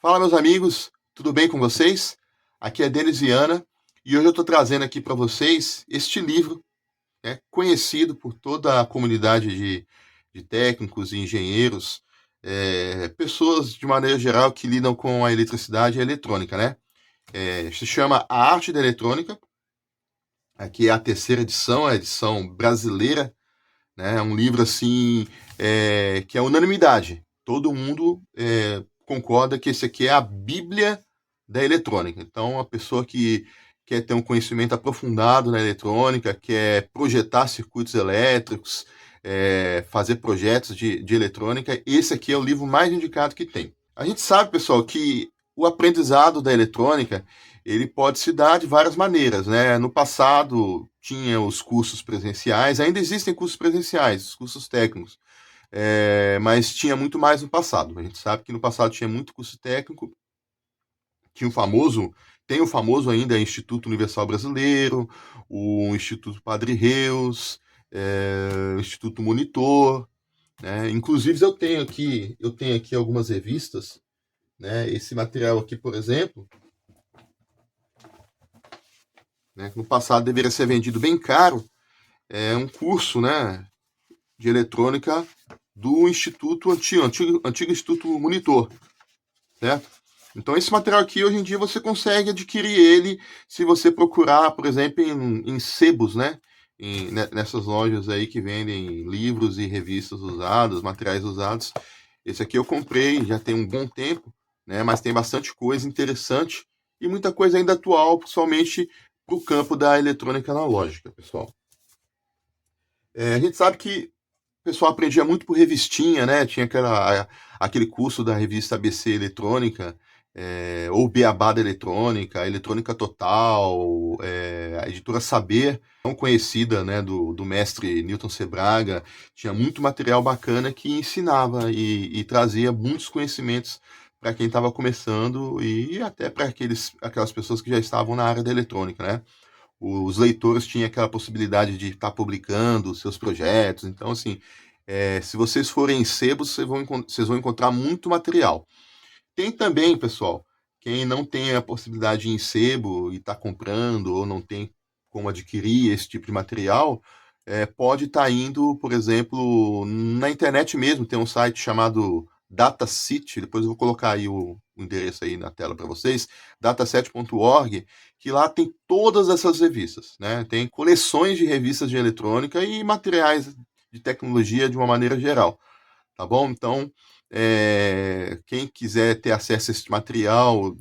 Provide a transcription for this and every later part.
Fala, meus amigos, tudo bem com vocês? Aqui é Denis Viana e hoje eu estou trazendo aqui para vocês este livro, conhecido por toda a comunidade de técnicos e engenheiros, pessoas de maneira geral que lidam com a eletricidade e a eletrônica, né? Se chama A Arte da Eletrônica. Aqui é a terceira edição, a edição brasileira, né? É um livro assim que é unanimidade. Todo mundo concorda que esse aqui é a Bíblia da eletrônica. Então, a pessoa que quer ter um conhecimento aprofundado na eletrônica, quer projetar circuitos elétricos, fazer projetos de eletrônica, esse aqui é o livro mais indicado que tem. A gente sabe, pessoal, que o aprendizado da eletrônica ele pode se dar de várias maneiras, né? No passado tinha os cursos presenciais, ainda existem cursos presenciais, os cursos técnicos, mas tinha muito mais no passado. A gente sabe que no passado tinha muito curso técnico, tinha o famoso, tem o famoso ainda Instituto Universal Brasileiro, o Instituto Padre Reus, o Instituto Monitor, né? Inclusive eu tenho aqui algumas revistas, né? Esse material aqui, por exemplo, né, que no passado deveria ser vendido bem caro, é um curso, né, de eletrônica do Instituto antigo Instituto Monitor, certo? Então esse material aqui hoje em dia você consegue adquirir ele se você procurar, por exemplo, em sebos, né? Nessas lojas aí que vendem livros e revistas usadas, materiais usados. Esse aqui eu comprei já tem um bom tempo, né? Mas tem bastante coisa interessante e muita coisa ainda atual, principalmente para o campo da eletrônica analógica, pessoal. A gente sabe que o pessoal aprendia muito por revistinha, né? Tinha aquele curso da revista ABC Eletrônica, ou Beabá da Eletrônica, Eletrônica Total, a editora Saber, tão conhecida, né, do mestre Newton Sebraga, tinha muito material bacana que ensinava e trazia muitos conhecimentos para quem estava começando e até para aquelas pessoas que já estavam na área da eletrônica, né? Os leitores tinham aquela possibilidade de estar publicando seus projetos. Então, assim, se vocês forem em sebos, vocês vão encontrar muito material. Tem também, pessoal, quem não tem a possibilidade de ir em sebo e está comprando ou não tem como adquirir esse tipo de material, pode estar indo, por exemplo, na internet mesmo, tem um site chamado Dataset, depois eu vou colocar aí o endereço aí na tela para vocês, dataset.org, que lá tem todas essas revistas, né? Tem coleções de revistas de eletrônica e materiais de tecnologia de uma maneira geral, tá bom? Então, quem quiser ter acesso a esse material,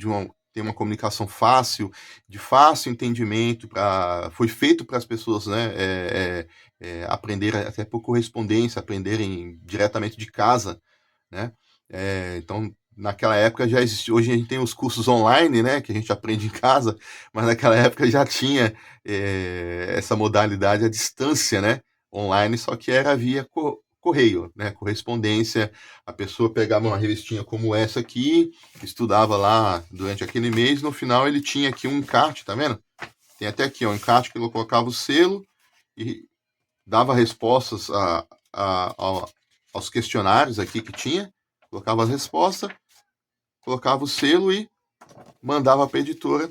ter uma comunicação fácil, de fácil entendimento, foi feito para as pessoas, né, aprenderem até por correspondência, aprenderem diretamente de casa, né? Então, naquela época já existia, hoje a gente tem os cursos online, né, que a gente aprende em casa, mas naquela época já tinha essa modalidade à distância, né, online, só que era via correio, né, correspondência. A pessoa pegava uma revistinha como essa aqui, estudava lá durante aquele mês, no final ele tinha aqui um encarte, tá vendo? Tem até aqui ó, um encarte que ele colocava o selo e dava respostas aos questionários aqui que tinha, colocava as respostas, colocava o selo e mandava para a editora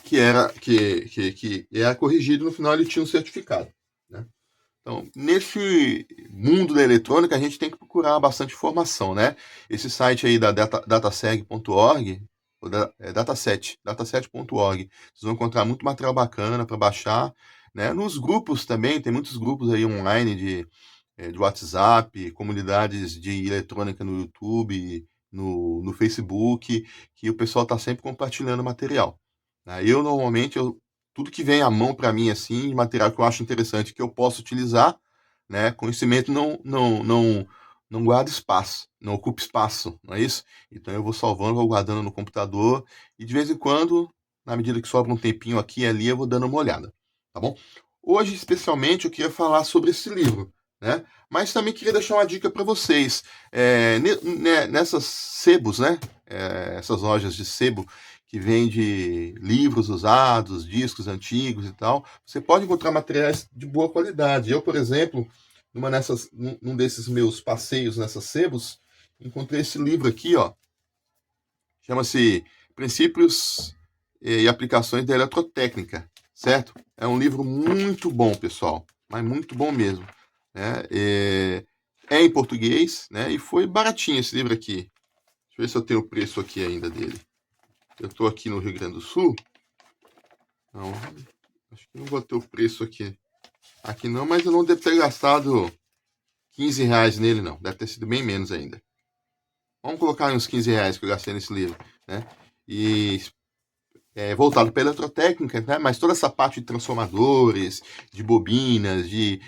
que era corrigido, no final ele tinha um certificado, né? Então, nesse mundo da eletrônica, a gente tem que procurar bastante informação, né? Esse site aí da dataseg.org, dataset.org, vocês vão encontrar muito material bacana para baixar, né? Nos grupos também, tem muitos grupos aí online de WhatsApp, comunidades de eletrônica no YouTube, no Facebook, que o pessoal está sempre compartilhando material, né? Eu, normalmente, tudo que vem à mão para mim, assim, de material que eu acho interessante, que eu posso utilizar, né? Conhecimento não guarda espaço, não ocupa espaço, não é isso? Então eu vou salvando, vou guardando no computador e de vez em quando, na medida que sobra um tempinho aqui e ali, eu vou dando uma olhada, tá bom? Hoje, especialmente, eu queria falar sobre esse livro, né? Mas também queria deixar uma dica para vocês. Nessas sebos, né? Essas lojas de sebo que vende livros usados, discos antigos e tal, você pode encontrar materiais de boa qualidade. Eu, por exemplo, num desses meus passeios nessas sebos, encontrei esse livro aqui, ó, Chama-se Princípios e Aplicações da Eletrotécnica, certo? É um livro muito bom, pessoal, mas muito bom mesmo, né? É em português, né? E foi baratinho esse livro aqui. Deixa eu ver se eu tenho o preço aqui ainda dele. Eu estou aqui no Rio Grande do Sul. Não, acho que não vou ter o preço aqui. Aqui não, mas eu não devo ter gastado 15 reais nele, não. Deve ter sido bem menos ainda. Vamos colocar uns 15 reais que eu gastei nesse livro, né? E voltado para eletrotécnica, né? Mas toda essa parte de transformadores, de bobinas, de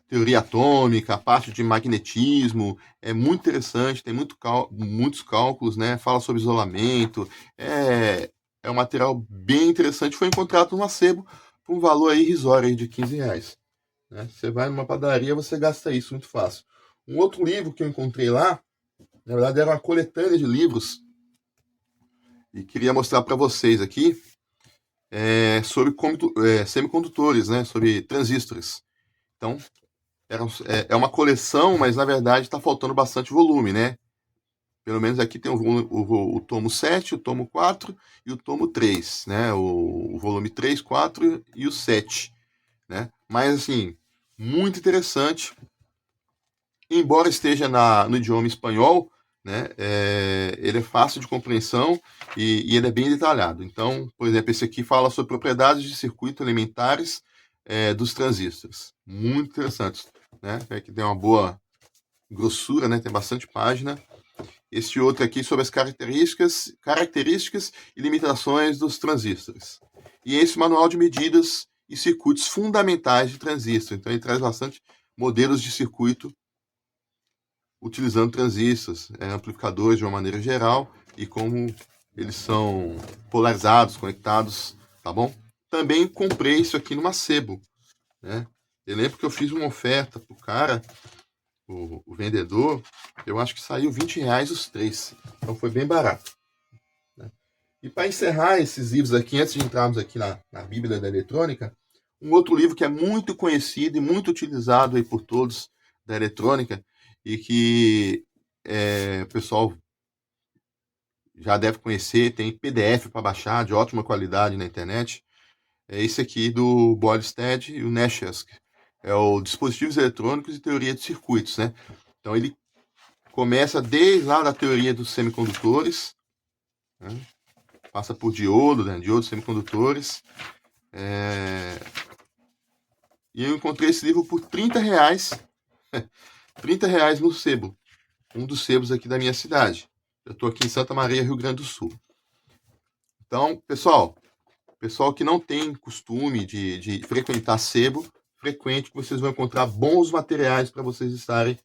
teoria atômica, a parte de magnetismo, é muito interessante, tem muitos cálculos, né? Fala sobre isolamento, é um material bem interessante, foi encontrado no sebo por um valor aí irrisório aí de 15 reais. Né? Você vai numa padaria, você gasta isso muito fácil. Um outro livro que eu encontrei lá, na verdade era uma coletânea de livros, e queria mostrar para vocês aqui, sobre semicondutores, né? Sobre transistores. Então, é uma coleção, mas na verdade está faltando bastante volume, né? Pelo menos aqui tem o tomo 7, o tomo 4 e o tomo 3, né? O volume 3, 4 e o 7, né? Mas, assim, muito interessante. Embora esteja no idioma espanhol, né? Ele é fácil de compreensão e ele é bem detalhado. Então, por exemplo, esse aqui fala sobre propriedades de circuito elementares dos transistores. Muito interessante, né? Aqui tem uma boa grossura, né? Tem bastante página. Este outro aqui sobre as características e limitações dos transistores. E esse manual de medidas e circuitos fundamentais de transistor. Então ele traz bastante modelos de circuito utilizando transistores, amplificadores de uma maneira geral e como eles são polarizados, conectados, tá bom? Também comprei isso aqui numa sebo, né? Eu lembro que eu fiz uma oferta pro cara, o vendedor, eu acho que saiu 20 reais os 3. Então foi bem barato. Né? E para encerrar esses livros aqui, antes de entrarmos aqui na Bíblia da Eletrônica, um outro livro que é muito conhecido e muito utilizado aí por todos da eletrônica e que o pessoal já deve conhecer, tem PDF para baixar de ótima qualidade na internet. É esse aqui do Boylestad e o Nashevsk. É o Dispositivos Eletrônicos e Teoria de Circuitos, né? Então ele começa desde lá da teoria dos semicondutores, né? Passa por diodo, né? Diodos semicondutores. E eu encontrei esse livro por 30 reais. 30 reais no sebo. Um dos sebos aqui da minha cidade. Eu estou aqui em Santa Maria, Rio Grande do Sul. Então, pessoal que não tem costume de frequentar sebo, frequente, que vocês vão encontrar bons materiais para vocês estarem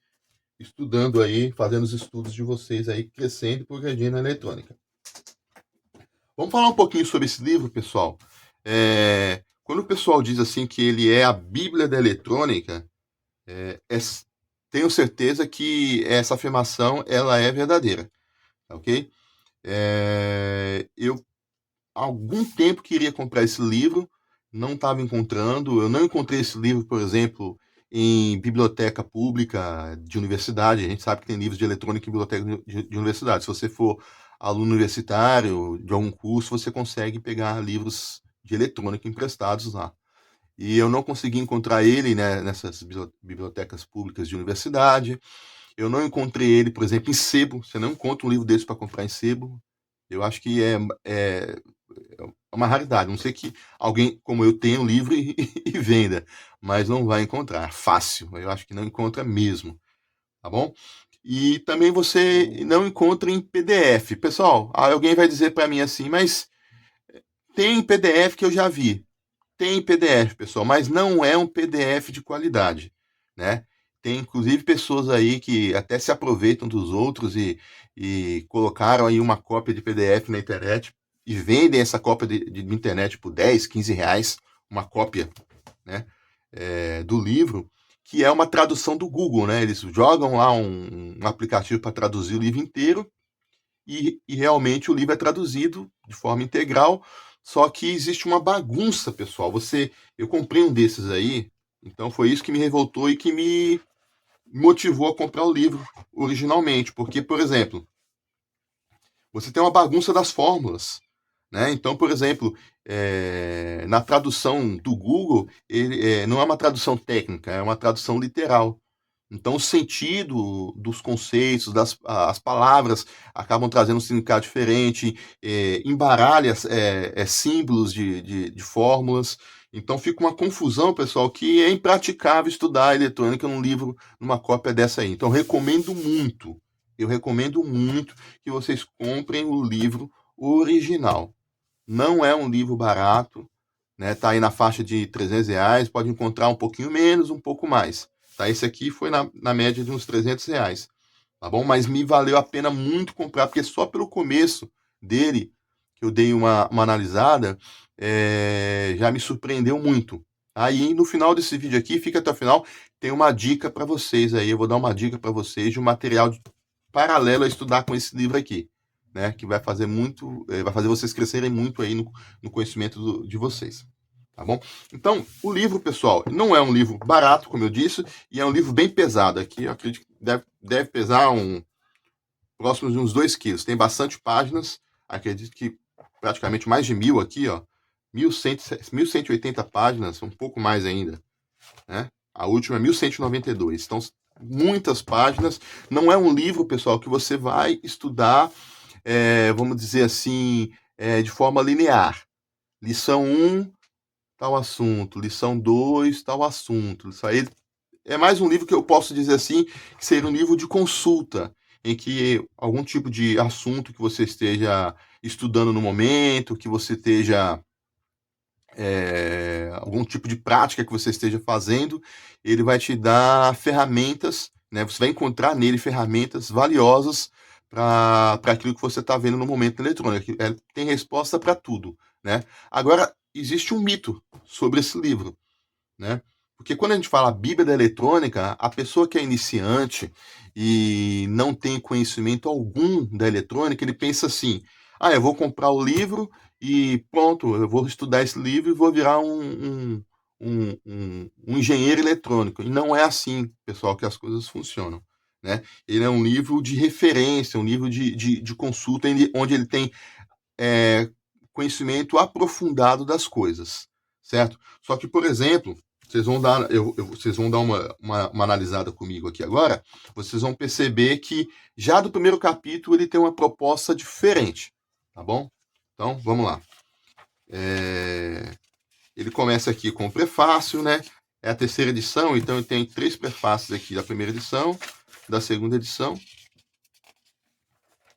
estudando aí, fazendo os estudos de vocês aí, crescendo e progredindo na eletrônica. Vamos falar um pouquinho sobre esse livro, pessoal. Quando o pessoal diz assim que ele é a Bíblia da eletrônica, tenho certeza que essa afirmação ela é verdadeira, ok? Eu há algum tempo queria comprar esse livro, não estava encontrando. Eu não encontrei esse livro, por exemplo, em biblioteca pública de universidade. A gente sabe que tem livros de eletrônica em biblioteca de universidade. Se você for aluno universitário de algum curso, você consegue pegar livros de eletrônica emprestados lá. E eu não consegui encontrar ele, né, nessas bibliotecas públicas de universidade. Eu não encontrei ele, por exemplo, em sebo. Você não encontra um livro desse para comprar em sebo. Eu acho que é uma raridade. Não sei que alguém como eu tenha um livro e venda, mas não vai encontrar. Fácil. Eu acho que não encontra mesmo. Tá bom? E também você não encontra em PDF. Pessoal, alguém vai dizer para mim assim, mas tem PDF que eu já vi. Tem PDF, pessoal, mas não é um PDF de qualidade, né? Tem inclusive pessoas aí que até se aproveitam dos outros e colocaram aí uma cópia de PDF na internet e vendem essa cópia de internet por 10, 15 reais, uma cópia, né, do livro, que é uma tradução do Google, né? Eles jogam lá um aplicativo para traduzir o livro inteiro e realmente o livro é traduzido de forma integral, só que existe uma bagunça, pessoal. Eu comprei um desses aí, então foi isso que me revoltou e que me motivou a comprar o livro originalmente, porque, por exemplo, você tem uma bagunça das fórmulas, né? Então, por exemplo, na tradução do Google, não é uma tradução técnica, é uma tradução literal. Então, o sentido dos conceitos, as palavras acabam trazendo um significado diferente, embaralha símbolos de fórmulas. Então, fica uma confusão, pessoal, que é impraticável estudar eletrônica num livro, numa cópia dessa aí. Então, eu recomendo muito que vocês comprem o livro original. Não é um livro barato, né? Tá aí na faixa de R$ 300, pode encontrar um pouquinho menos, um pouco mais. Tá? Esse aqui foi na média de uns R$ 300, tá bom? Mas me valeu a pena muito comprar, porque só pelo começo dele, que eu dei uma analisada, já me surpreendeu muito. Aí no final desse vídeo aqui, fica até o final, tem uma dica para vocês aí, eu vou dar uma dica para vocês de um material paralelo a estudar com esse livro aqui, né? Que vai fazer muito, vai fazer vocês crescerem muito aí no conhecimento de vocês. Tá bom? Então, o livro, pessoal, não é um livro barato, como eu disse, e é um livro bem pesado. Aqui eu acredito que deve pesar próximo de uns 2 quilos. Tem bastante páginas, acredito que praticamente mais de 1.000 aqui, ó. 1.180 páginas, um pouco mais ainda, né? A última é 1.192. Então, muitas páginas. Não é um livro, pessoal, que você vai estudar, vamos dizer assim, de forma linear. Lição 1, tal assunto. Lição 2, tal assunto. Isso aí é mais um livro que eu posso dizer assim, que seria um livro de consulta, em que algum tipo de assunto que você esteja estudando no momento, que você esteja algum tipo de prática que você esteja fazendo, ele vai te dar ferramentas, né? Você vai encontrar nele ferramentas valiosas para aquilo que você está vendo no momento eletrônico. Tem resposta para tudo, né? Agora, existe um mito sobre esse livro, né? Porque quando a gente fala Bíblia da Eletrônica, a pessoa que é iniciante e não tem conhecimento algum da eletrônica, ele pensa assim: ah, eu vou comprar o livro e pronto, eu vou estudar esse livro e vou virar um engenheiro eletrônico. E não é assim, pessoal, que as coisas funcionam, né? Ele é um livro de referência, um livro de consulta, onde ele tem conhecimento aprofundado das coisas, certo? Só que, por exemplo, vocês vão dar uma analisada comigo aqui agora, vocês vão perceber que já do primeiro capítulo ele tem uma proposta diferente, tá bom? Então, vamos lá. Ele começa aqui com o prefácio, né? É a terceira edição, então ele tem 3 prefácios aqui da primeira edição, da segunda edição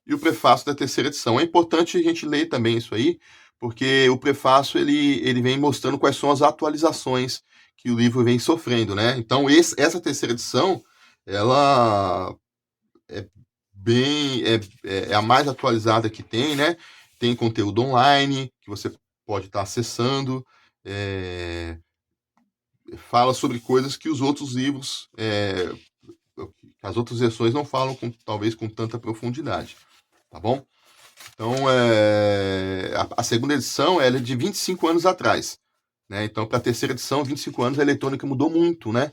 e o prefácio da terceira edição. É importante a gente ler também isso aí, porque o prefácio ele vem mostrando quais são as atualizações que o livro vem sofrendo, né? Então essa terceira edição, ela é é a mais atualizada que tem, né? Tem conteúdo online que você pode estar acessando, fala sobre coisas que os outros livros, as outras versões não falam talvez com tanta profundidade, tá bom? Então, a segunda edição ela é de 25 anos atrás, né? Então, para a terceira edição, 25 anos, a eletrônica mudou muito, né?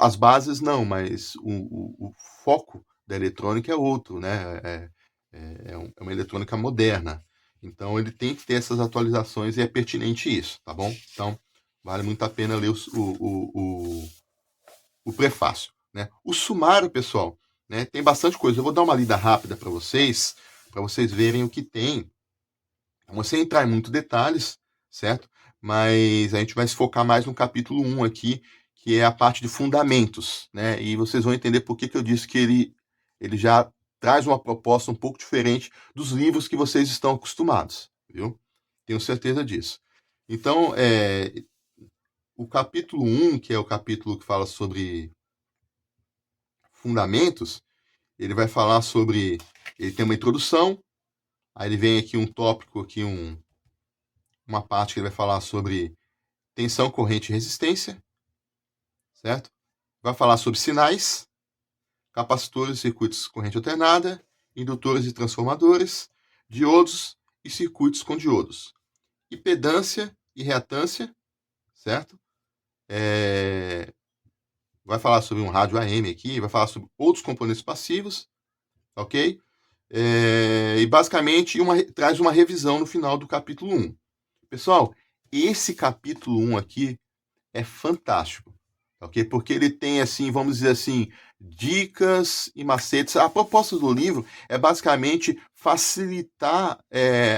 As bases não, mas o foco da eletrônica é outro, né? É uma eletrônica moderna. Então, ele tem que ter essas atualizações e é pertinente isso, tá bom? Então, vale muito a pena ler o prefácio, né? O sumário, pessoal, né? Tem bastante coisa. Eu vou dar uma lida rápida para vocês verem o que tem. Não vou entrar em muitos detalhes, certo? Mas a gente vai se focar mais no capítulo 1 aqui, que é a parte de fundamentos, né? E vocês vão entender por que eu disse que ele já traz uma proposta um pouco diferente dos livros que vocês estão acostumados, viu? Tenho certeza disso. Então, o capítulo 1, que é o capítulo que fala sobre fundamentos, ele vai falar sobre... Ele tem uma introdução, aí ele vem aqui um tópico, aqui uma parte que ele vai falar sobre tensão, corrente e resistência, certo? Vai falar sobre sinais, capacitores e circuitos corrente alternada, indutores e transformadores, diodos e circuitos com diodos. Impedância e reatância, certo? Vai falar sobre um rádio AM aqui, vai falar sobre outros componentes passivos, ok? e basicamente traz uma revisão no final do capítulo 1. Pessoal, esse capítulo 1 aqui é fantástico, ok? Porque ele tem, assim, vamos dizer assim, dicas e macetes. A proposta do livro é basicamente facilitar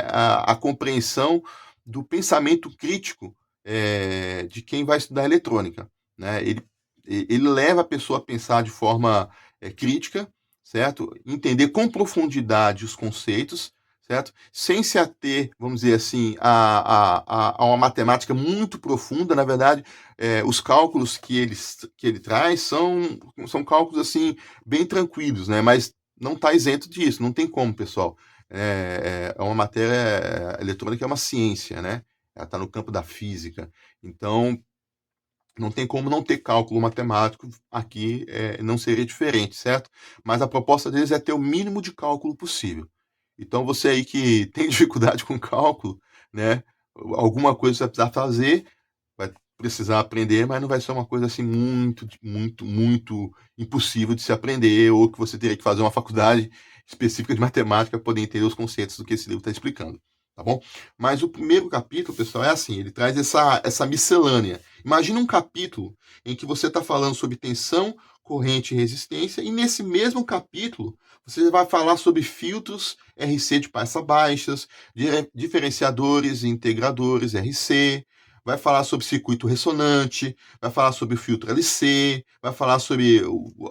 a compreensão do pensamento crítico de quem vai estudar eletrônica, né? Ele leva a pessoa a pensar de forma crítica, certo? Entender com profundidade os conceitos, certo? Sem se ater, vamos dizer assim, a uma matemática muito profunda. Na verdade, os cálculos que ele traz são cálculos assim bem tranquilos, né? Mas não está isento disso, não tem como, pessoal. É uma matéria eletrônica, é uma ciência, né? Ela está no campo da física. Então, não tem como não ter cálculo matemático aqui, não seria diferente, certo? Mas a proposta deles é ter o mínimo de cálculo possível. Então, você aí que tem dificuldade com cálculo, né? Alguma coisa você vai precisar fazer, vai precisar aprender, mas não vai ser uma coisa assim muito, muito, muito impossível de se aprender, ou que você teria que fazer uma faculdade específica de matemática para poder entender os conceitos do que esse livro está explicando, tá bom? Mas o primeiro capítulo, pessoal, é assim, ele traz essa miscelânea. Imagina um capítulo em que você está falando sobre tensão, corrente e resistência, e nesse mesmo capítulo você vai falar sobre filtros RC de passas baixas, diferenciadores e integradores RC, vai falar sobre circuito ressonante, vai falar sobre o filtro LC, vai falar sobre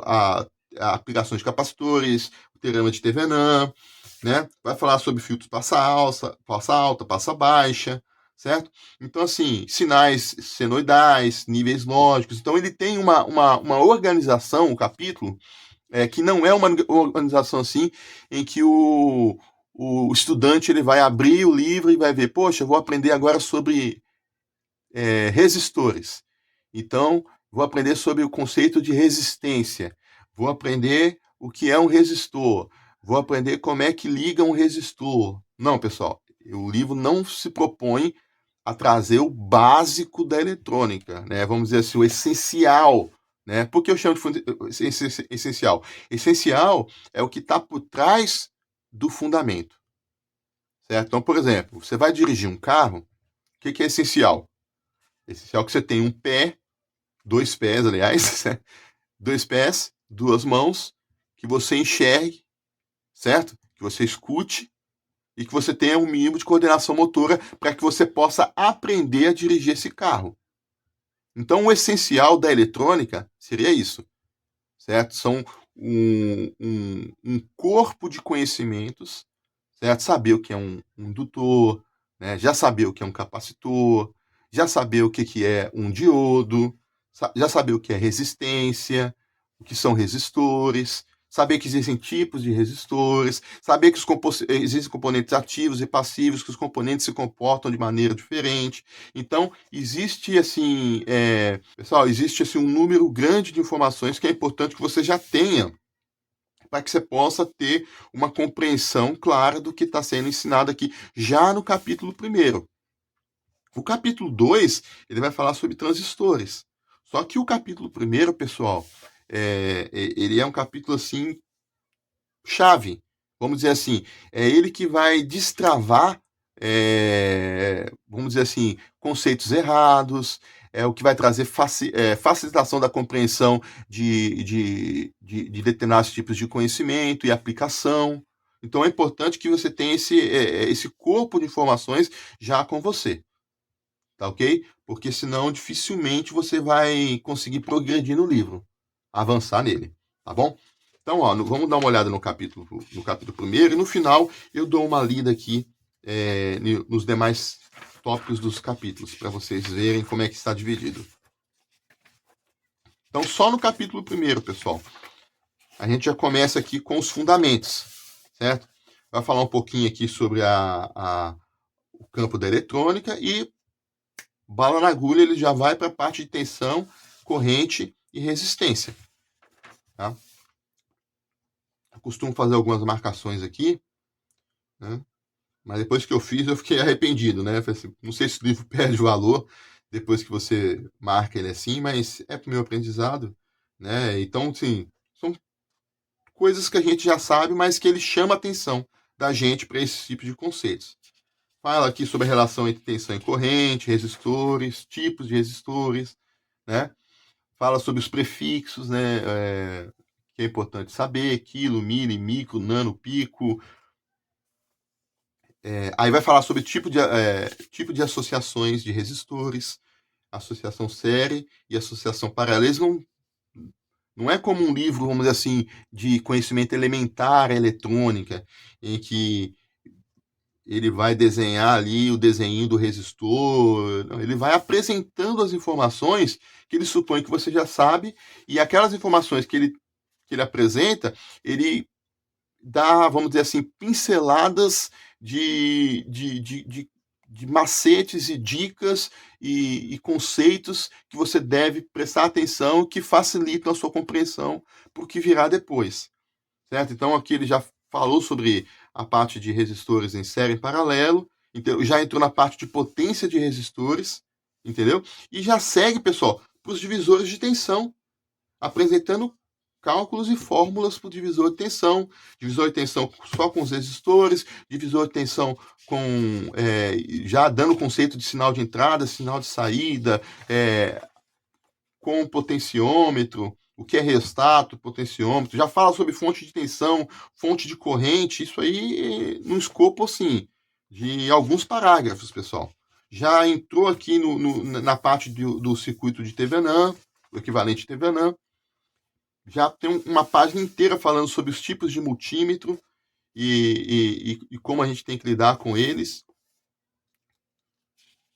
a aplicação de capacitores, o teorema de Thevenin, né? Vai falar sobre filtros passa alta, passa baixa, certo? Então, assim, sinais senoidais, níveis lógicos. Então, ele tem uma organização, um capítulo, que não é uma organização assim, em que o estudante ele vai abrir o livro e vai ver, poxa, eu vou aprender agora sobre resistores. Então, vou aprender sobre o conceito de resistência. Vou aprender o que é um resistor. Vou aprender como é que liga um resistor. Não, pessoal, o livro não se propõe a trazer o básico da eletrônica, né? Vamos dizer assim, o essencial, né? Por que eu chamo de essencial? Essencial é o que está por trás do fundamento, certo? Então, por exemplo, você vai dirigir um carro, o que é essencial? Essencial que você tenha um pé, dois pés, aliás, dois pés, duas mãos, que você enxergue, certo? Que você escute e que você tenha um mínimo de coordenação motora para que você possa aprender a dirigir esse carro. Então, o essencial da eletrônica seria isso, certo? São um corpo de conhecimentos, certo? Saber o que é um indutor, né? Já saber o que é um capacitor, já saber o que é um diodo, já saber o que é resistência, o que são resistores, saber que existem tipos de resistores, saber que existem componentes ativos e passivos, que os componentes se comportam de maneira diferente. Então, existe assim, pessoal, existe assim um número grande de informações que é importante que você já tenha para que você possa ter uma compreensão clara do que está sendo ensinado aqui, já no capítulo 1. O capítulo 2, ele vai falar sobre transistores. Só que o capítulo 1, pessoal, ele é um capítulo assim chave. Vamos dizer assim, é ele que vai destravar, vamos dizer assim, conceitos errados, é o que vai trazer facilitação da compreensão de determinados tipos de conhecimento e aplicação. Então é importante que você tenha esse corpo de informações já com você, tá ok? Porque senão dificilmente você vai conseguir progredir no livro, avançar nele, tá bom? Então, ó, vamos dar uma olhada no capítulo 1 e no final eu dou uma lida aqui nos demais tópicos dos capítulos, para vocês verem como é que está dividido. Então, só no capítulo 1, pessoal, a gente já começa aqui com os fundamentos, certo? Vai falar um pouquinho aqui sobre o campo da eletrônica e bala na agulha, ele já vai para a parte de tensão, corrente e resistência, tá? Eu costumo fazer algumas marcações aqui, né? Mas depois que eu fiz, eu fiquei arrependido, né? Assim, não sei se o livro perde valor depois que você marca ele assim, mas é para o meu aprendizado, né? Então, assim, são coisas que a gente já sabe, mas que ele chama a atenção da gente para esse tipo de conceitos. Fala aqui sobre a relação entre tensão e corrente, resistores, tipos de resistores, né? Fala sobre os prefixos, né? Que é importante saber, quilo, mili, micro, nano, pico. Aí vai falar sobre tipo de associações de resistores, associação série e associação paralela. Eles não é como um livro, vamos dizer assim, de conhecimento elementar eletrônica, em que ele vai desenhar ali o desenho do resistor. Não, ele vai apresentando as informações que ele supõe que você já sabe, e aquelas informações que ele apresenta, ele dá, vamos dizer assim, pinceladas de macetes e dicas e conceitos que você deve prestar atenção, que facilitam a sua compreensão para o que virá depois, certo? Então aqui ele já falou sobre a parte de resistores em série em paralelo, então, já entrou na parte de potência de resistores, entendeu? E já segue, pessoal, para os divisores de tensão, apresentando cálculos e fórmulas para o divisor de tensão só com os resistores, divisor de tensão com já dando o conceito de sinal de entrada, sinal de saída, com potenciômetro, o que é rheostato, potenciômetro, já fala sobre fonte de tensão, fonte de corrente, isso aí no escopo, assim, de alguns parágrafos, pessoal. Já entrou aqui na parte do circuito de Thevenin, o equivalente de Thevenin. Já tem uma página inteira falando sobre os tipos de multímetro e como a gente tem que lidar com eles.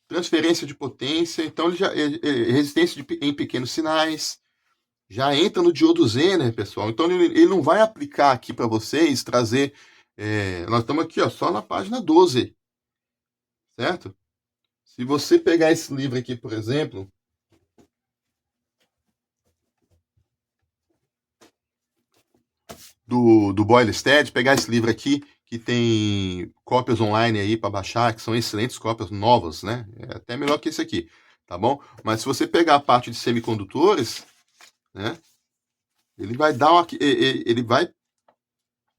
Transferência de potência, então resistência em pequenos sinais, já entra no diodo Zener, pessoal. Então ele não vai aplicar aqui para vocês, trazer... nós estamos aqui só na página 12, certo? Se você pegar esse livro aqui, por exemplo... do Boylestad, pegar esse livro aqui, que tem cópias online aí para baixar, que são excelentes cópias novas, né? É até melhor que esse aqui, tá bom? Mas se você pegar a parte de semicondutores, né? Ele vai dar ele vai,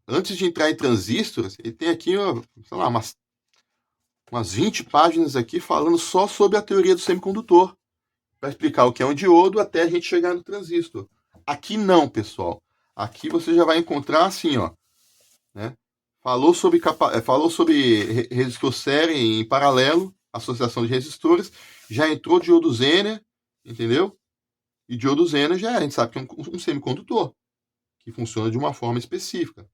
antes de entrar em transistores, ele tem aqui, sei lá, umas 20 páginas aqui falando só sobre a teoria do semicondutor, para explicar o que é um diodo até a gente chegar no transistor. Aqui não, pessoal. Aqui você já vai encontrar assim, ó, né? Falou sobre resistor série em paralelo, associação de resistores, já entrou diodo Zener, entendeu? E diodo Zener a gente sabe que é um semicondutor, que funciona de uma forma específica.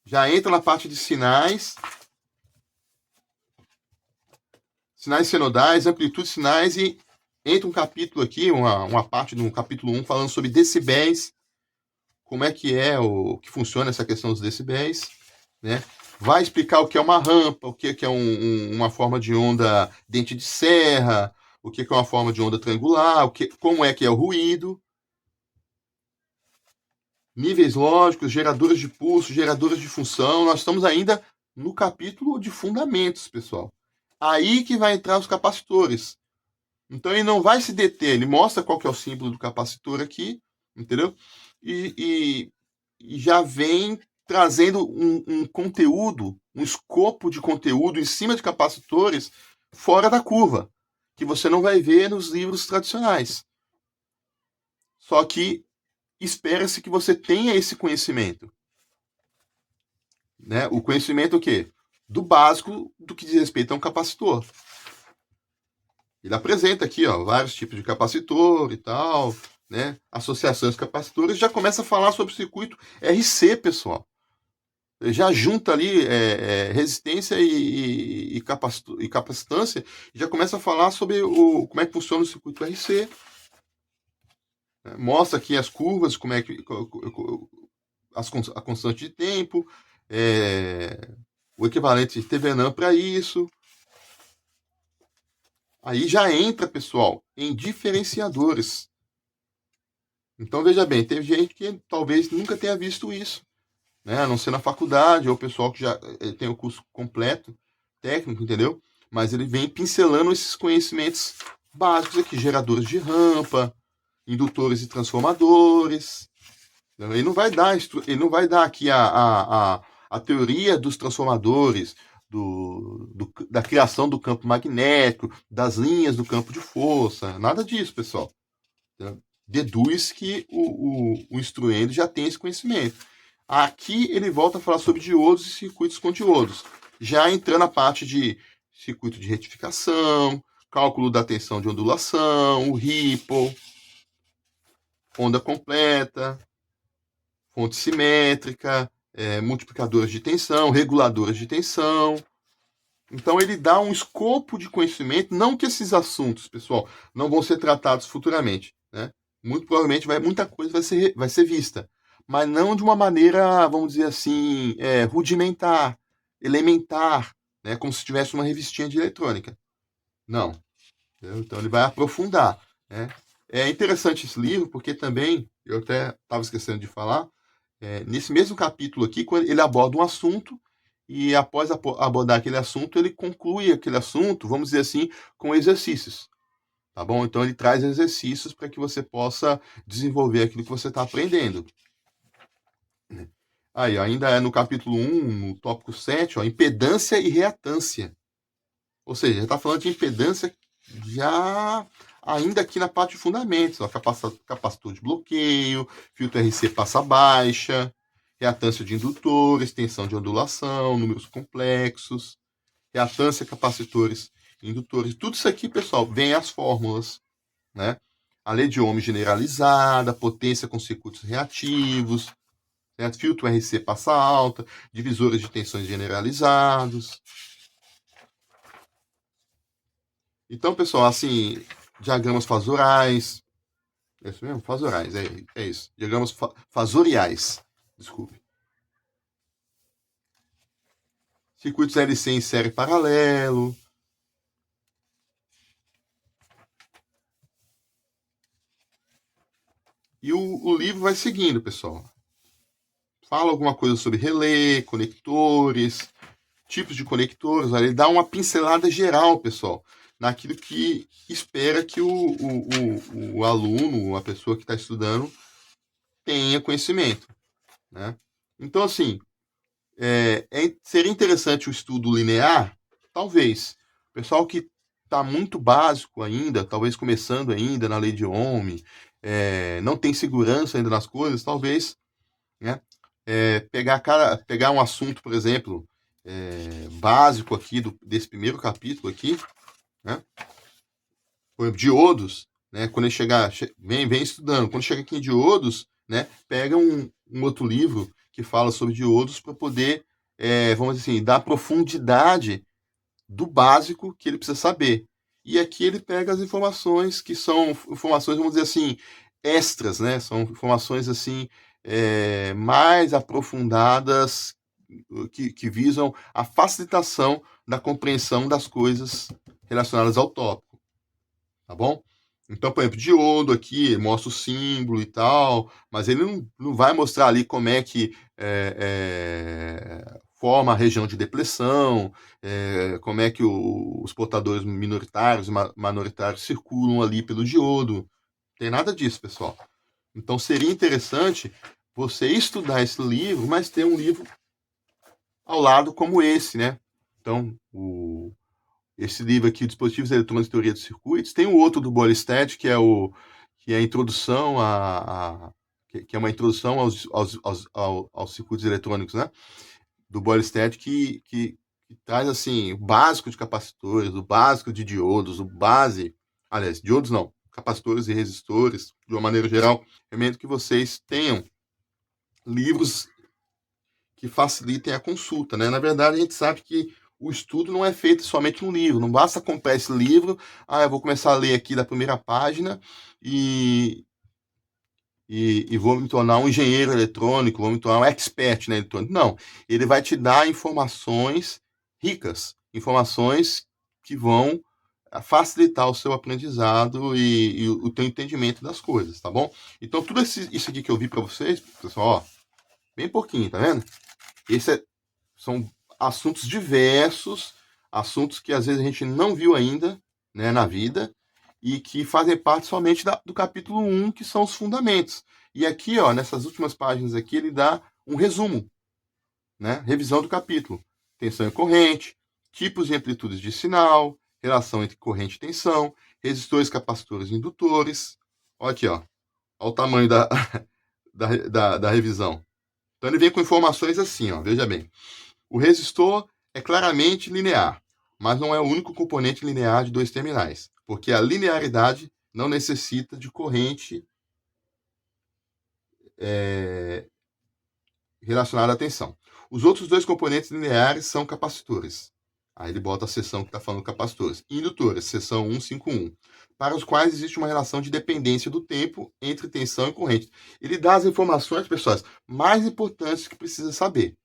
Já entra na parte de sinais senodais, amplitude de sinais, e entra um capítulo aqui, uma parte do capítulo 1 falando sobre decibéis, como é que funciona essa questão dos decibéis, né? Vai explicar o que é uma rampa, o que é uma forma de onda dente de serra, o que é uma forma de onda triangular, como é que é o ruído, níveis lógicos, geradores de pulso, geradores de função. Nós estamos ainda no capítulo de fundamentos, pessoal. Aí que vai entrar os capacitores. Então ele não vai se deter, ele mostra qual que é o símbolo do capacitor aqui, entendeu? E já vem trazendo um conteúdo, um escopo de conteúdo em cima de capacitores fora da curva, que você não vai ver nos livros tradicionais. Só que espera-se que você tenha esse conhecimento. Né? O conhecimento o quê? Do básico do que diz respeito a um capacitor. Ele apresenta aqui vários tipos de capacitor e tal, né? Associações de capacitores, já começa a falar sobre o circuito RC, pessoal. Ele já junta ali resistência e capacitância, e já começa a falar sobre como é que funciona o circuito RC. Mostra aqui as curvas, como é que a constante de tempo, o equivalente de Thevenin para isso. Aí já entra, pessoal, em diferenciadores. Então, veja bem, teve gente que talvez nunca tenha visto isso, né? A não ser na faculdade, ou o pessoal que já tem o curso completo, técnico, entendeu? Mas ele vem pincelando esses conhecimentos básicos aqui, geradores de rampa, indutores e transformadores, Ele não vai dar aqui a teoria dos transformadores, da criação do campo magnético, das linhas do campo de força, nada disso, pessoal. Deduz que o instruendo já tem esse conhecimento. Aqui ele volta a falar sobre diodos e circuitos com diodos, já entrando na parte de circuito de retificação, cálculo da tensão de ondulação, o ripple, onda completa, fonte simétrica, multiplicadores de tensão, reguladores de tensão. Então ele dá um escopo de conhecimento, não que esses assuntos, pessoal, não vão ser tratados futuramente, né? Muito provavelmente muita coisa vai ser vista, mas não de uma maneira, vamos dizer assim, rudimentar, elementar, né? Como se tivesse uma revistinha de eletrônica. Não. Entendeu? Então ele vai aprofundar, né? É interessante esse livro porque também, eu até estava esquecendo de falar, nesse mesmo capítulo aqui, quando ele aborda um assunto e após abordar aquele assunto, ele conclui aquele assunto, vamos dizer assim, com exercícios, tá bom? Então ele traz exercícios para que você possa desenvolver aquilo que você está aprendendo. Aí, ainda é no capítulo 1, no tópico 7, ó, impedância e reatância. Ou seja, já está falando de impedância já ainda aqui na parte de fundamentos, ó, capacitor de bloqueio, filtro RC passa baixa, reatância de indutores, tensão de ondulação, números complexos, reatância, capacitores, indutores. Tudo isso aqui, pessoal, vem as fórmulas, né? A lei de Ohm generalizada, potência com circuitos reativos, certo? Filtro RC passa alta, divisores de tensões generalizados. Então, pessoal, assim, diagramas fasorais. É isso mesmo? Fasorais, é isso. Diagramas fasoriais. Desculpe. Circuitos LC em série paralelo. E o livro vai seguindo, pessoal. Fala alguma coisa sobre relé, conectores, tipos de conectores. Ele dá uma pincelada geral, pessoal, naquilo que espera que o aluno, a pessoa que está estudando, tenha conhecimento, né? Então, assim, seria interessante o estudo linear? Talvez. O pessoal que está muito básico ainda, talvez começando ainda na lei de Ohm, não tem segurança ainda nas coisas, talvez, né? Pegar um assunto, por exemplo, básico aqui desse primeiro capítulo aqui, né? Por exemplo, diodos, né? Quando ele chegar, vem estudando. Quando chega aqui em diodos, né? Pega um outro livro que fala sobre diodos para poder, vamos dizer assim, dar profundidade do básico que ele precisa saber. E aqui ele pega as informações que são informações, vamos dizer assim, extras, né? São informações assim mais aprofundadas que visam a facilitação da compreensão das coisas relacionadas ao tópico, tá bom? Então, por exemplo, diodo aqui mostra o símbolo e tal, mas ele não vai mostrar ali como é que forma a região de depressão, como é que os portadores minoritários e minoritários circulam ali pelo diodo. Não tem nada disso, pessoal. Então, seria interessante você estudar esse livro, mas ter um livro ao lado como esse, né? Então, esse livro aqui, Dispositivos Eletrônicos e Teoria dos Circuitos, tem o outro do Boylestad, que é a introdução que é uma introdução aos circuitos eletrônicos, né? Do Boylestad, que traz assim o básico de capacitores, o básico de diodos, aliás, diodos não, capacitores e resistores, de uma maneira geral. Recomendo que vocês tenham livros que facilitem a consulta, né? Na verdade, a gente sabe que o estudo não é feito somente um livro, não basta comprar esse livro, eu vou começar a ler aqui da primeira página e vou me tornar um engenheiro eletrônico, vou me tornar um expert na eletrônica. Não, ele vai te dar informações ricas, informações que vão facilitar o seu aprendizado e o teu entendimento das coisas, tá bom? Então, tudo isso aqui que eu vi para vocês, pessoal, ó, bem pouquinho, tá vendo? São assuntos diversos, assuntos que às vezes a gente não viu ainda, né, na vida, e que fazem parte somente do capítulo 1, que são os fundamentos. E aqui, ó, nessas últimas páginas aqui, ele dá um resumo, né? Revisão do capítulo. Tensão e corrente, tipos e amplitudes de sinal, relação entre corrente e tensão, resistores, capacitores e indutores. Olha aqui, ó. Olha o tamanho da revisão. Então ele vem com informações assim, ó. Veja bem. O resistor é claramente linear, mas não é o único componente linear de dois terminais, porque a linearidade não necessita de corrente relacionada à tensão. Os outros dois componentes lineares são capacitores. Aí ele bota a seção que está falando capacitores. E indutores, seção 151, para os quais existe uma relação de dependência do tempo entre tensão e corrente. Ele dá as informações, pessoal, mais importantes que precisa saber.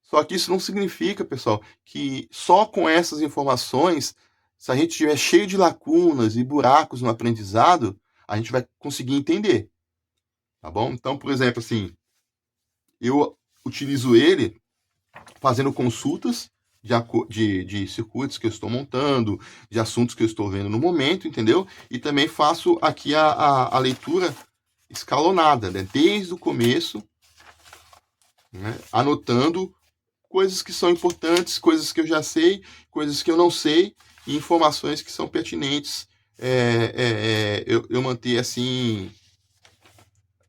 Só que isso não significa, pessoal, que só com essas informações, se a gente estiver cheio de lacunas e buracos no aprendizado, a gente vai conseguir entender. Tá bom? Então, por exemplo, assim, eu utilizo ele fazendo consultas de circuitos que eu estou montando, de assuntos que eu estou vendo no momento, entendeu? E também faço aqui a leitura escalonada, né? Desde o começo, né? Anotando coisas que são importantes, coisas que eu já sei, coisas que eu não sei, e informações que são pertinentes. Eu manter assim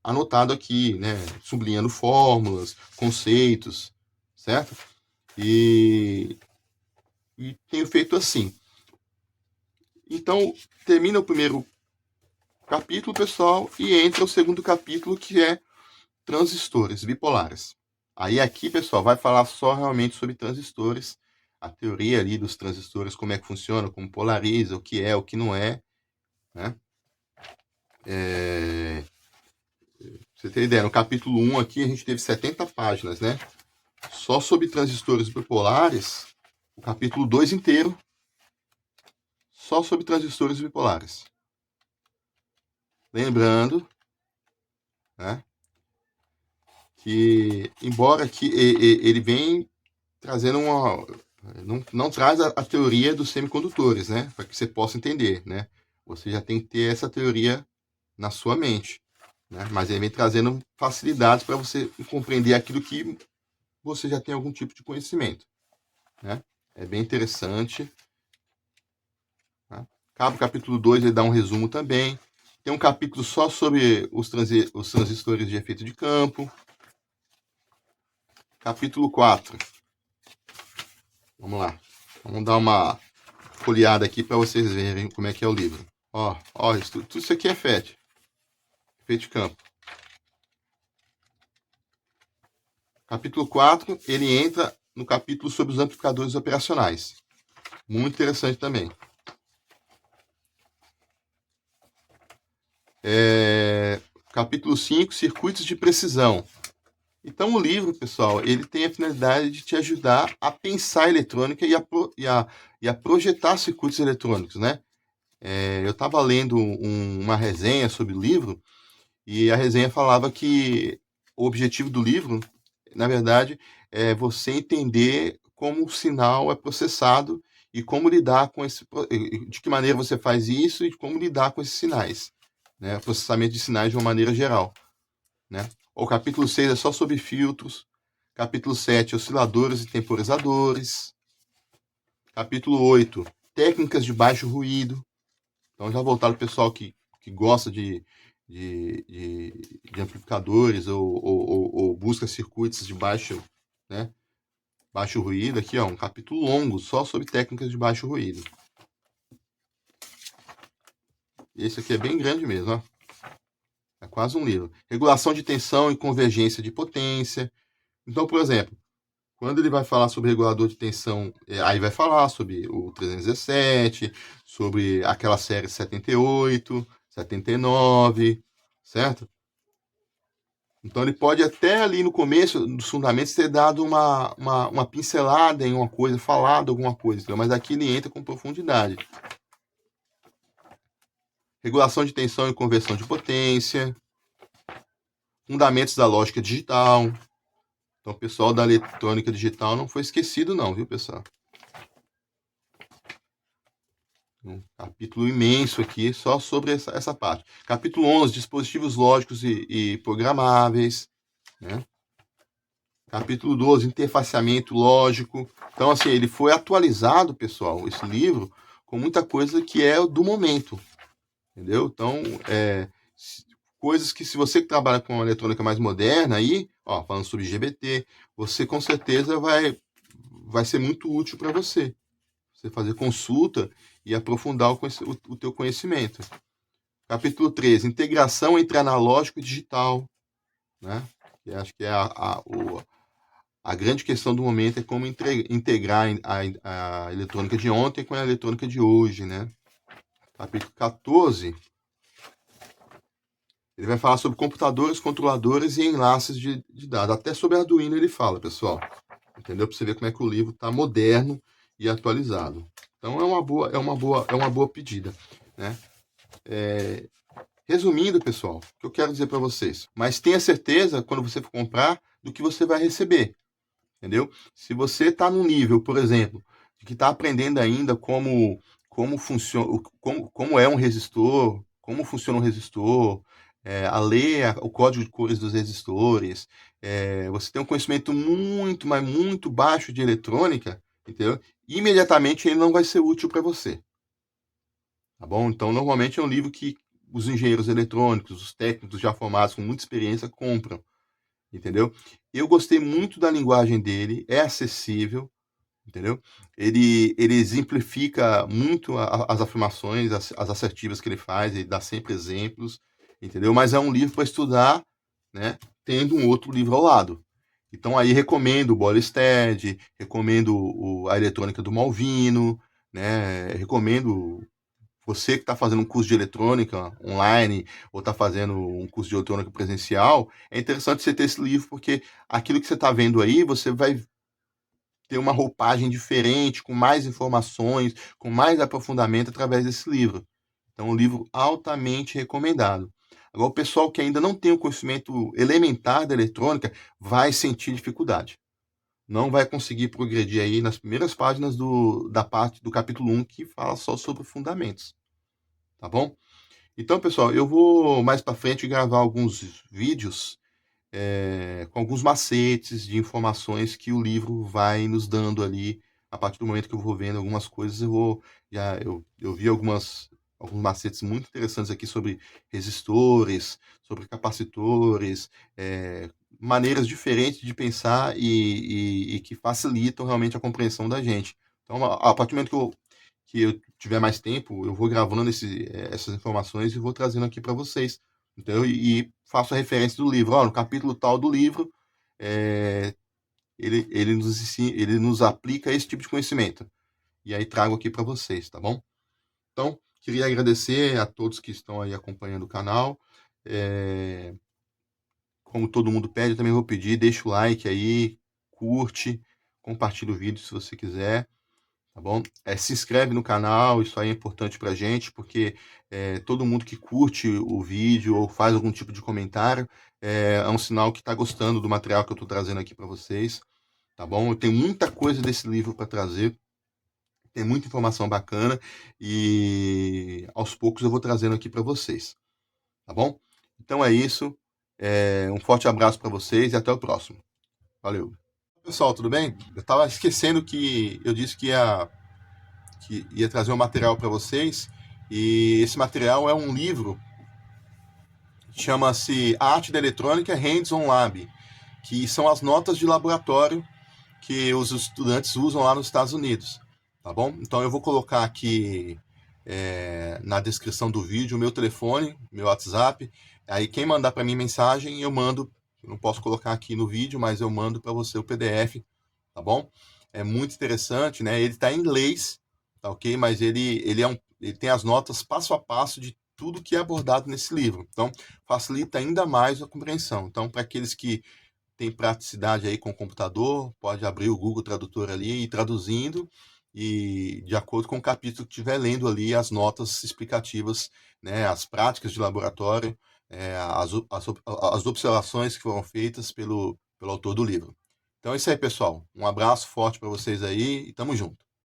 anotado aqui, né? Sublinhando fórmulas, conceitos, certo? E tenho feito assim. Então, termina o primeiro capítulo, pessoal, e entra o segundo capítulo, que é transistores bipolares. Aí aqui, pessoal, vai falar só realmente sobre transistores, a teoria ali dos transistores, como é que funciona, como polariza, o que é, o que não é, né? Você tem ideia, no capítulo 1 aqui a gente teve 70 páginas, né? Só sobre transistores bipolares, o capítulo 2 inteiro, só sobre transistores bipolares. Lembrando, né, que embora que ele vem trazendo uma... Não traz a teoria dos semicondutores, né? Para que você possa entender, né? Você já tem que ter essa teoria na sua mente, né? Mas ele vem trazendo facilidades para você compreender aquilo que você já tem algum tipo de conhecimento, né? É bem interessante. Tá? Cabe o capítulo 2, ele dá um resumo também. Tem um capítulo só sobre os transistores de efeito de campo. Capítulo 4. Vamos lá. Vamos dar uma folheada aqui para vocês verem como é que é o livro. Ó, tudo isso aqui é FET. Efeito de campo. Capítulo 4, ele entra no capítulo sobre os amplificadores operacionais. Muito interessante também. Capítulo 5, circuitos de precisão. Então, o livro, pessoal, ele tem a finalidade de te ajudar a pensar a eletrônica e a projetar circuitos eletrônicos, né? Eu estava lendo uma resenha sobre o livro e a resenha falava que o objetivo do livro, na verdade, é você entender como o sinal é processado e como lidar com de que maneira você faz isso e como lidar com esses sinais, né? Processamento de sinais de uma maneira geral, né? O capítulo 6 é só sobre filtros. Capítulo 7, osciladores e temporizadores. Capítulo 8, técnicas de baixo ruído. Então, já voltado o pessoal que gosta de amplificadores ou busca circuitos de baixo, né, baixo ruído. Aqui, ó, um capítulo longo só sobre técnicas de baixo ruído. Esse aqui é bem grande mesmo, ó. É quase um livro. Regulação de tensão e convergência de potência. Então, por exemplo, quando ele vai falar sobre regulador de tensão, aí vai falar sobre o 317, sobre aquela série 78, 79, certo? Então ele pode até ali no começo dos fundamentos ter dado uma pincelada em uma coisa, falado alguma coisa, entendeu? Mas aqui ele entra com profundidade. Regulação de tensão e conversão de potência, fundamentos da lógica digital. Então o pessoal da eletrônica digital não foi esquecido não, viu, pessoal? Um capítulo imenso aqui só sobre essa parte. Capítulo 11, dispositivos lógicos e programáveis, né? Capítulo 12, interfaceamento lógico. Então, assim, ele foi atualizado, pessoal, esse livro, com muita coisa que é do momento, entendeu? Então, coisas que se você trabalha com uma eletrônica mais moderna aí, ó, falando sobre GBT, você com certeza vai ser muito útil para você. Você fazer consulta e aprofundar o teu conhecimento. Capítulo 13, integração entre analógico e digital, né? Que acho que é a grande questão do momento é como integrar a eletrônica de ontem com a eletrônica de hoje, né? Capítulo 14, ele vai falar sobre computadores, controladores e enlaces de dados. Até sobre Arduino ele fala, pessoal. Entendeu? Para você ver como é que o livro está moderno e atualizado. Então é uma boa pedida, né? Resumindo, pessoal, o que eu quero dizer para vocês. Mas tenha certeza, quando você for comprar, do que você vai receber. Entendeu? Se você está num nível, por exemplo, de que está aprendendo ainda como funciona, como é um resistor, como funciona um resistor, a ler o código de cores dos resistores, você tem um conhecimento muito, mas muito baixo de eletrônica, entendeu? Imediatamente ele não vai ser útil para você. Tá bom? Então, normalmente é um livro que os engenheiros eletrônicos, os técnicos já formados com muita experiência compram, entendeu? Eu gostei muito da linguagem dele, é acessível, entendeu? Ele exemplifica muito as afirmações, as assertivas que ele faz, ele dá sempre exemplos, entendeu? Mas é um livro para estudar, né? Tendo um outro livro ao lado. Então aí recomendo o Bolestad, recomendo a eletrônica do Malvino, né? Recomendo você que está fazendo um curso de eletrônica online ou está fazendo um curso de eletrônica presencial, é interessante você ter esse livro, porque aquilo que você está vendo aí, você vai ter uma roupagem diferente, com mais informações, com mais aprofundamento através desse livro. Então, um livro altamente recomendado. Agora, o pessoal que ainda não tem o conhecimento elementar da eletrônica vai sentir dificuldade. Não vai conseguir progredir aí nas primeiras páginas da parte do capítulo 1, que fala só sobre fundamentos. Tá bom? Então, pessoal, eu vou mais para frente gravar alguns vídeos com alguns macetes de informações que o livro vai nos dando ali. A partir do momento que eu vou vendo algumas coisas, eu vi alguns macetes muito interessantes aqui sobre resistores, sobre capacitores, maneiras diferentes de pensar e que facilitam realmente a compreensão da gente. Então, a partir do momento que eu tiver mais tempo, eu vou gravando essas informações e vou trazendo aqui para vocês. Então, e faço a referência do livro. Ó, no capítulo tal do livro, é, ele nos aplica esse tipo de conhecimento. E aí trago aqui para vocês, tá bom? Então, queria agradecer a todos que estão aí acompanhando o canal. Como todo mundo pede, eu também vou pedir, deixa o like aí, curte, compartilha o vídeo se você quiser. Tá bom? Se inscreve no canal, isso aí é importante pra gente, porque todo mundo que curte o vídeo ou faz algum tipo de comentário é um sinal que está gostando do material que eu estou trazendo aqui para vocês, tá bom? Eu tenho muita coisa desse livro para trazer, tem muita informação bacana e aos poucos eu vou trazendo aqui para vocês, tá bom? Então é isso, um forte abraço para vocês e até o próximo. Valeu! Pessoal, tudo bem? Eu estava esquecendo que eu disse que ia trazer um material para vocês. E esse material é um livro, chama-se A Arte da Eletrônica Hands-on Lab, que são as notas de laboratório que os estudantes usam lá nos Estados Unidos, tá bom? Então eu vou colocar aqui na descrição do vídeo o meu telefone, meu WhatsApp. Aí quem mandar para mim mensagem, eu mando. Eu não posso colocar aqui no vídeo, mas eu mando para você o PDF, tá bom? É muito interessante, né? Ele está em inglês, tá ok? Mas ele tem as notas passo a passo de tudo que é abordado nesse livro. Então, facilita ainda mais a compreensão. Então, para aqueles que têm praticidade aí com o computador, pode abrir o Google Tradutor ali e ir traduzindo, e de acordo com o capítulo que estiver lendo ali, as notas explicativas, né, as práticas de laboratório, as observações que foram feitas pelo autor do livro. Então é isso aí, pessoal. Um abraço forte para vocês aí e tamo junto.